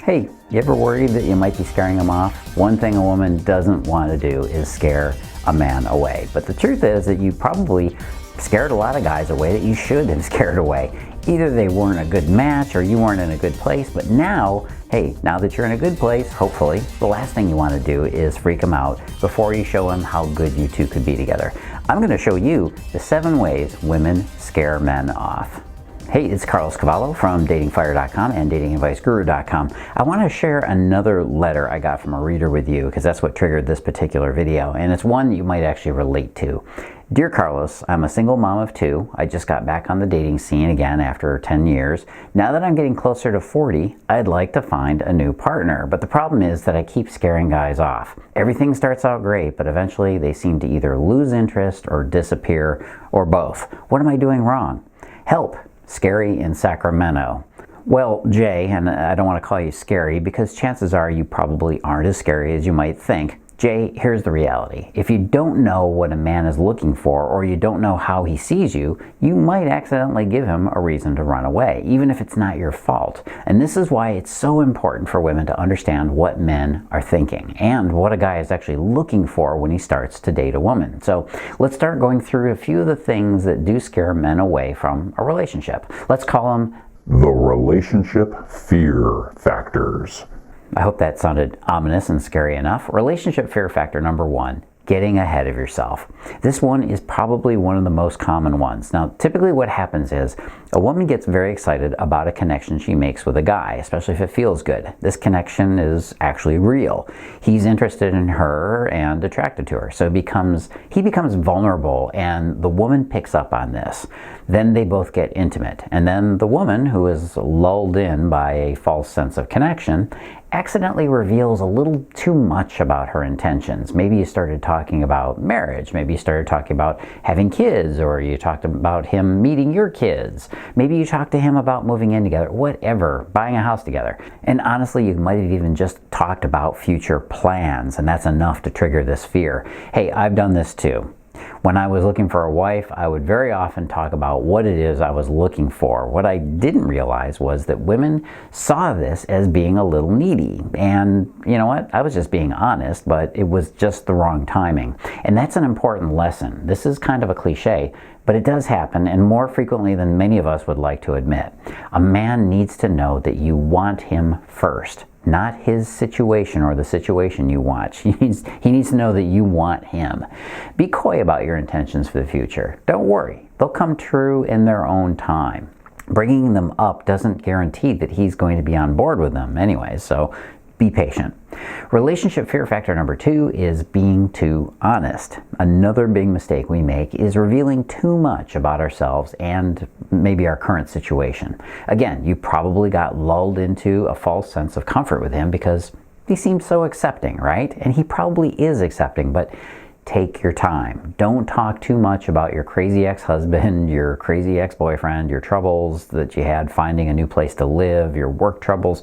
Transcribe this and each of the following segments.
Hey, you ever worried that you might be scaring them off? One thing a woman doesn't want to do is scare a man away. But the truth is that you probably scared a lot of guys away that you should have scared away. Either they weren't a good match or you weren't in a good place, but now, hey, now that you're in a good place, hopefully, the last thing you want to do is freak them out before you show them how good you two could be together. I'm going to show you the 7 ways women scare men off. Hey, it's Carlos Cavallo from datingfire.com and datingadviceguru.com. I want to share another letter I got from a reader with you because that's what triggered this particular video, and it's one you might actually relate to. Dear Carlos, I'm a single mom of 2. I just got back on the dating scene again after 10 years. Now that I'm getting closer to 40, I'd like to find a new partner. But the problem is that I keep scaring guys off. Everything starts out great, but eventually they seem to either lose interest or disappear or both. What am I doing wrong? Help. Scary in Sacramento. Well, Jay, and I don't want to call you scary because chances are you probably aren't as scary as you might think. Jay, here's the reality. If you don't know what a man is looking for or you don't know how he sees you, you might accidentally give him a reason to run away, even if it's not your fault. And this is why it's so important for women to understand what men are thinking and what a guy is actually looking for when he starts to date a woman. So let's start going through a few of the things that do scare men away from a relationship. Let's call them the relationship fear factors. I hope that sounded ominous and scary enough. Relationship fear factor number 1, getting ahead of yourself. This one is probably one of the most common ones. Now, typically what happens is a woman gets very excited about a connection she makes with a guy, especially if it feels good. This connection is actually real. He's interested in her and attracted to her. So he becomes vulnerable, and the woman picks up on this. Then they both get intimate. And then the woman, who is lulled in by a false sense of connection, accidentally reveals a little too much about her intentions. Maybe you started talking about marriage. Maybe you started talking about having kids, or you talked about him meeting your kids. Maybe you talked to him about moving in together, whatever, buying a house together. And honestly, you might have even just talked about future plans, and that's enough to trigger this fear. Hey, I've done this too. When I was looking for a wife, I would very often talk about what it is I was looking for. What I didn't realize was that women saw this as being a little needy. And you know what? I was just being honest, but it was just the wrong timing. And that's an important lesson. This is kind of a cliche, but it does happen, and more frequently than many of us would like to admit. A man needs to know that you want him first, not his situation or the situation you want. He needs to know that you want him. Be coy about your intentions for the future. Don't worry. They'll come true in their own time. Bringing them up doesn't guarantee that he's going to be on board with them anyway, so be patient. Relationship fear factor number 2 is being too honest. Another big mistake we make is revealing too much about ourselves and maybe our current situation. Again, you probably got lulled into a false sense of comfort with him because he seemed so accepting, right? And he probably is accepting, but take your time. Don't talk too much about your crazy ex-husband, your crazy ex-boyfriend, your troubles that you had finding a new place to live, your work troubles.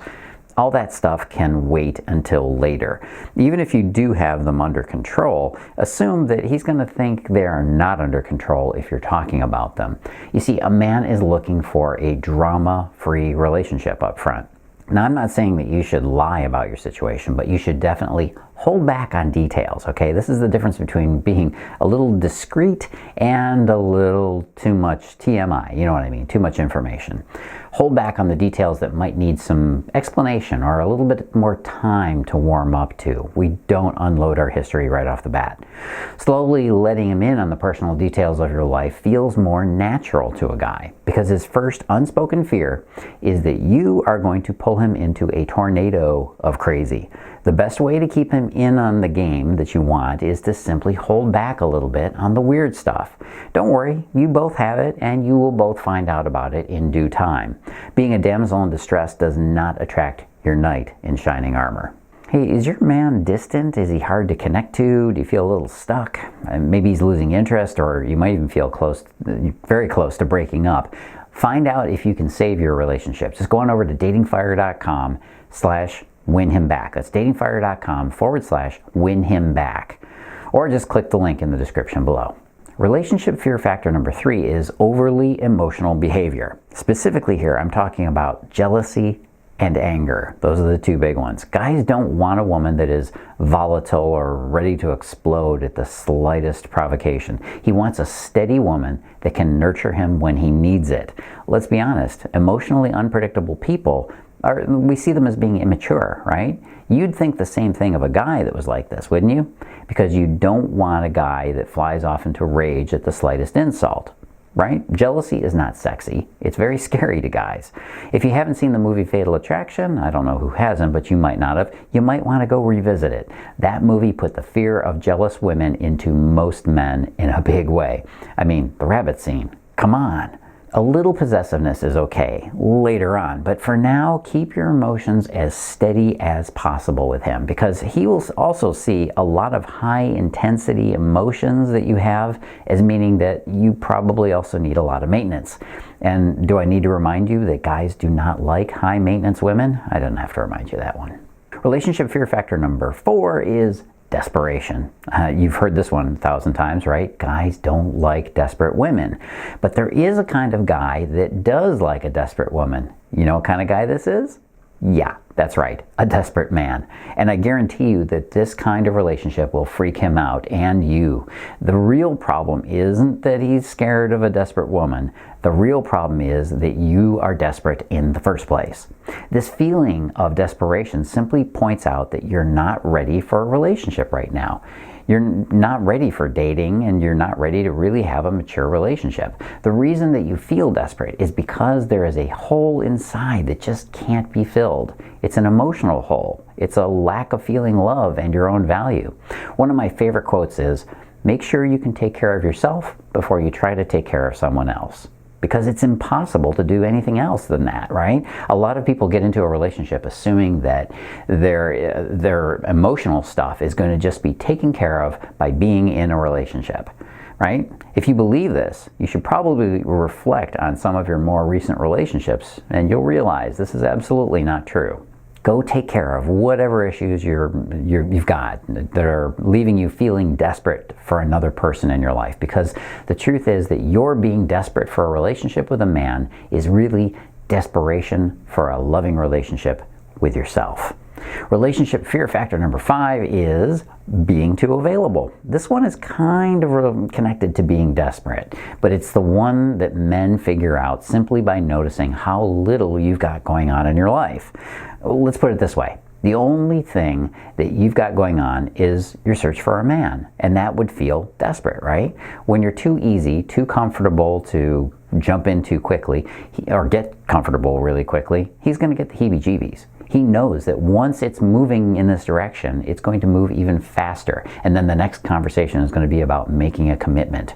All that stuff can wait until later. Even if you do have them under control, assume that he's going to think they are not under control if you're talking about them. You see, a man is looking for a drama-free relationship up front. Now, I'm not saying that you should lie about your situation, but you should definitely hold back on details, okay? This is the difference between being a little discreet and a little too much TMI, you know what I mean, too much information. Hold back on the details that might need some explanation or a little bit more time to warm up to. We don't unload our history right off the bat. Slowly letting him in on the personal details of your life feels more natural to a guy because his first unspoken fear is that you are going to pull him into a tornado of crazy. The best way to keep him in on the game that you want is to simply hold back a little bit on the weird stuff. Don't worry, you both have it and you will both find out about it in due time. Being a damsel in distress does not attract your knight in shining armor. Hey, is your man distant? Is he hard to connect to? Do you feel a little stuck? Maybe he's losing interest, or you might even feel very close to breaking up. Find out if you can save your relationship. Just go on over to datingfire.com/win him back. That's datingfire.com/win him back. Or just click the link in the description below. Relationship fear factor number 3 is overly emotional behavior. Specifically here, I'm talking about jealousy and anger. Those are the two big ones. Guys don't want a woman that is volatile or ready to explode at the slightest provocation. He wants a steady woman that can nurture him when he needs it. Let's be honest, emotionally unpredictable people, we see them as being immature, right? You'd think the same thing of a guy that was like this, wouldn't you? Because you don't want a guy that flies off into rage at the slightest insult. Right? Jealousy is not sexy. It's very scary to guys. If you haven't seen the movie Fatal Attraction, I don't know who hasn't, but you might not have, you might want to go revisit it. That movie put the fear of jealous women into most men in a big way. I mean, the rabbit scene. Come on. A little possessiveness is okay later on, but for now, keep your emotions as steady as possible with him, because he will also see a lot of high intensity emotions that you have as meaning that you probably also need a lot of maintenance. And do I need to remind you that guys do not like high maintenance women? I don't have to remind you that one. Relationship fear factor number 4 is desperation. You've heard this one 1,000 times, right? Guys don't like desperate women. But there is a kind of guy that does like a desperate woman. You know what kind of guy this is? Yeah, that's right, a desperate man. And I guarantee you that this kind of relationship will freak him out, and you. The real problem isn't that he's scared of a desperate woman. The real problem is that you are desperate in the first place. This feeling of desperation simply points out that you're not ready for a relationship right now. You're not ready for dating, and you're not ready to really have a mature relationship. The reason that you feel desperate is because there is a hole inside that just can't be filled. It's an emotional hole. It's a lack of feeling love and your own value. One of my favorite quotes is, "Make sure you can take care of yourself before you try to take care of someone else." Because it's impossible to do anything else than that, right? A lot of people get into a relationship assuming that their emotional stuff is going to just be taken care of by being in a relationship, right? If you believe this, you should probably reflect on some of your more recent relationships, and you'll realize this is absolutely not true. Go take care of whatever issues you've got that are leaving you feeling desperate for another person in your life. Because the truth is that your being desperate for a relationship with a man is really desperation for a loving relationship with yourself. Relationship fear factor number 5 is being too available. This one is kind of connected to being desperate, but it's the one that men figure out simply by noticing how little you've got going on in your life. Let's put it this way. The only thing that you've got going on is your search for a man, and that would feel desperate, right? When you're too easy, too comfortable to jump into quickly, or get comfortable really quickly, he's going to get the heebie-jeebies. He knows that once it's moving in this direction, it's going to move even faster. And then the next conversation is going to be about making a commitment.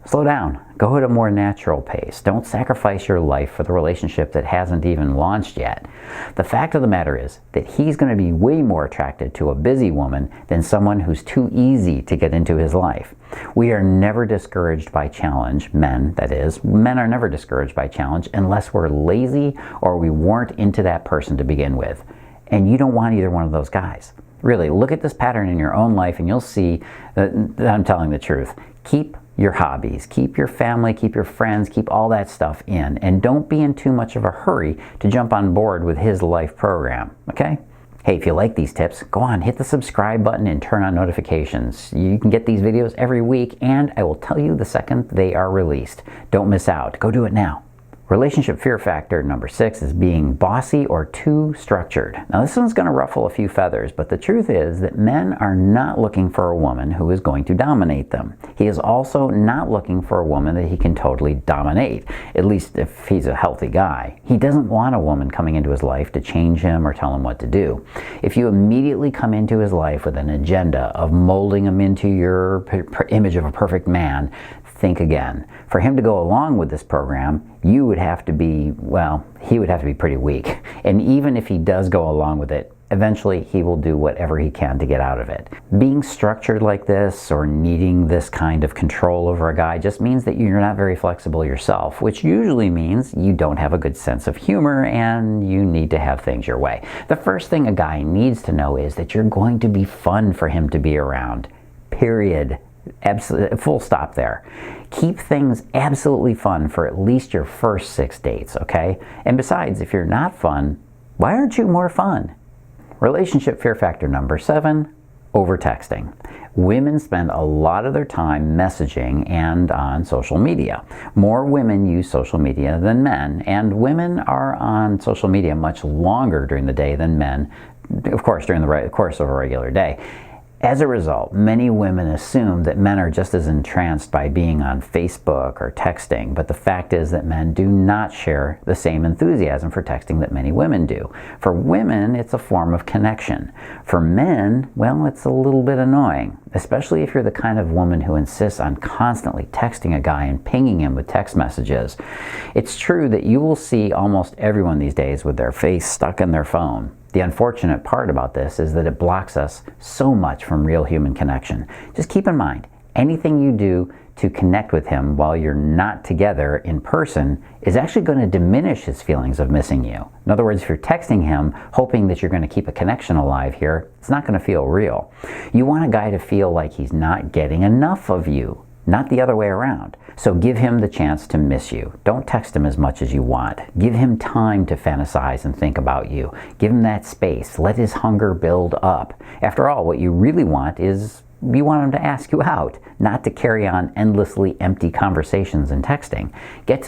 Slow down. Go at a more natural pace. Don't sacrifice your life for the relationship that hasn't even launched yet. The fact of the matter is that he's going to be way more attracted to a busy woman than someone who's too easy to get into his life. We are never discouraged by challenge, men that is. Men are never discouraged by challenge unless we're lazy or we weren't into that person to begin with. And you don't want either one of those guys. Really, look at this pattern in your own life and you'll see that I'm telling the truth. Keep your hobbies, keep your family, keep your friends, keep all that stuff in, and don't be in too much of a hurry to jump on board with his life program, okay? Hey, if you like these tips, go on, hit the subscribe button and turn on notifications. You can get these videos every week, and I will tell you the second they are released. Don't miss out. Go do it now. Relationship fear factor number 6 is being bossy or too structured. Now this one's going to ruffle a few feathers, but the truth is that men are not looking for a woman who is going to dominate them. He is also not looking for a woman that he can totally dominate, at least if he's a healthy guy. He doesn't want a woman coming into his life to change him or tell him what to do. If you immediately come into his life with an agenda of molding him into your image of a perfect man, think again. For him to go along with this program, you would have to be, well, he would have to be pretty weak. And even if he does go along with it, eventually he will do whatever he can to get out of it. Being structured like this or needing this kind of control over a guy just means that you're not very flexible yourself, which usually means you don't have a good sense of humor and you need to have things your way. The first thing a guy needs to know is that you're going to be fun for him to be around. Period. Absolutely, full stop there. Keep things absolutely fun for at least your first 6 dates, okay? And besides, if you're not fun, Why aren't you more fun? Relationship fear factor number 7, over-texting. Women spend a lot of their time messaging and on social media. More women use social media than men, and women are on social media much longer during the day than men, of course, during the course of a regular day. As a result, many women assume that men are just as entranced by being on Facebook or texting, but the fact is that men do not share the same enthusiasm for texting that many women do. For women, it's a form of connection. For men, well, it's a little bit annoying, especially if you're the kind of woman who insists on constantly texting a guy and pinging him with text messages. It's true that you will see almost everyone these days with their face stuck in their phone. The unfortunate part about this is that it blocks us so much from real human connection. Just keep in mind, anything you do to connect with him while you're not together in person is actually going to diminish his feelings of missing you. In other words, if you're texting him hoping that you're going to keep a connection alive here, it's not going to feel real. You want a guy to feel like he's not getting enough of you, not the other way around. So give him the chance to miss you. Don't text him as much as you want. Give him time to fantasize and think about you. Give him that space. Let his hunger build up. After all, what you really want is you want him to ask you out, not to carry on endlessly empty conversations and texting. Get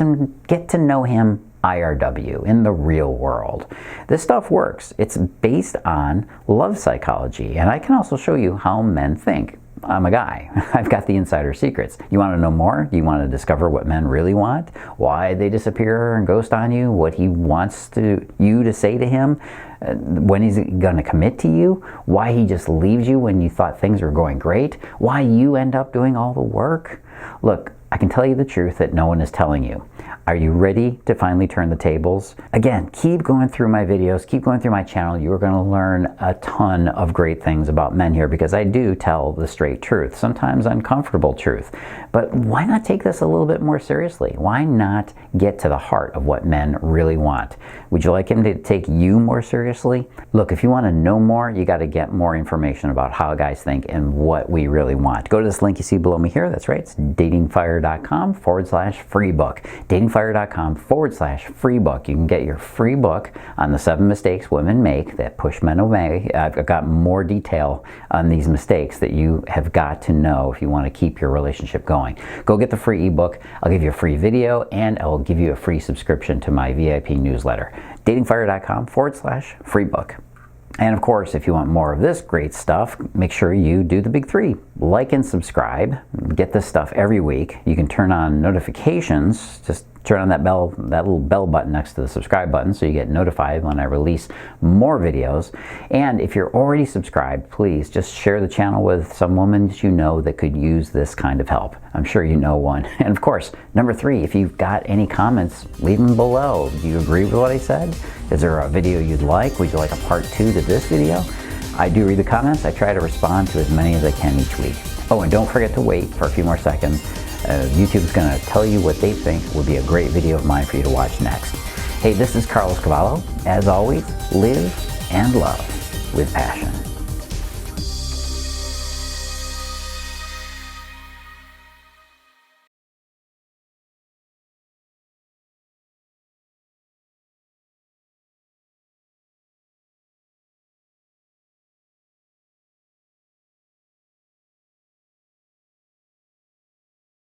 to know him IRW, in the real world. This stuff works. It's based on love psychology, and I can also show you how men think. I'm a guy. I've got the insider secrets. You want to know more? Do you want to discover what men really want? Why they disappear and ghost on you? What he wants you to say to him? When he's going to commit to you? Why he just leaves you when you thought things were going great? Why you end up doing all the work? Look, I can tell you the truth that no one is telling you. Are you ready to finally turn the tables? Again, keep going through my videos, keep going through my channel. You are going to learn a ton of great things about men here because I do tell the straight truth, sometimes uncomfortable truth. But why not take this a little bit more seriously? Why not get to the heart of what men really want? Would you like him to take you more seriously? Look, if you want to know more, you got to get more information about how guys think and what we really want. Go to this link you see below me here. That's right. It's datingfire.com/free book. datingfire.com/free book. You can get your free book on the 7 mistakes women make that push men away. I've got more detail on these mistakes that you have got to know if you want to keep your relationship going. Go get the free ebook. I'll give you a free video and I'll give you a free subscription to my VIP newsletter. datingfire.com/free book. And of course, if you want more of this great stuff, make sure you do the big 3. Like and subscribe. Get this stuff every week. You can turn on notifications. Just turn on that little bell button next to the subscribe button so you get notified when I release more videos. And if you're already subscribed, please just share the channel with some woman that you know that could use this kind of help. I'm sure you know one. And of course, number 3, if you've got any comments, leave them below. Do you agree with what I said? Is there a video you'd like? Would you like a part 2 to this video? I do read the comments. I try to respond to as many as I can each week. Oh, and don't forget to wait for a few more seconds. YouTube's going to tell you what they think would be a great video of mine for you to watch next. Hey, this is Carlos Cavallo. As always, live and love with passion.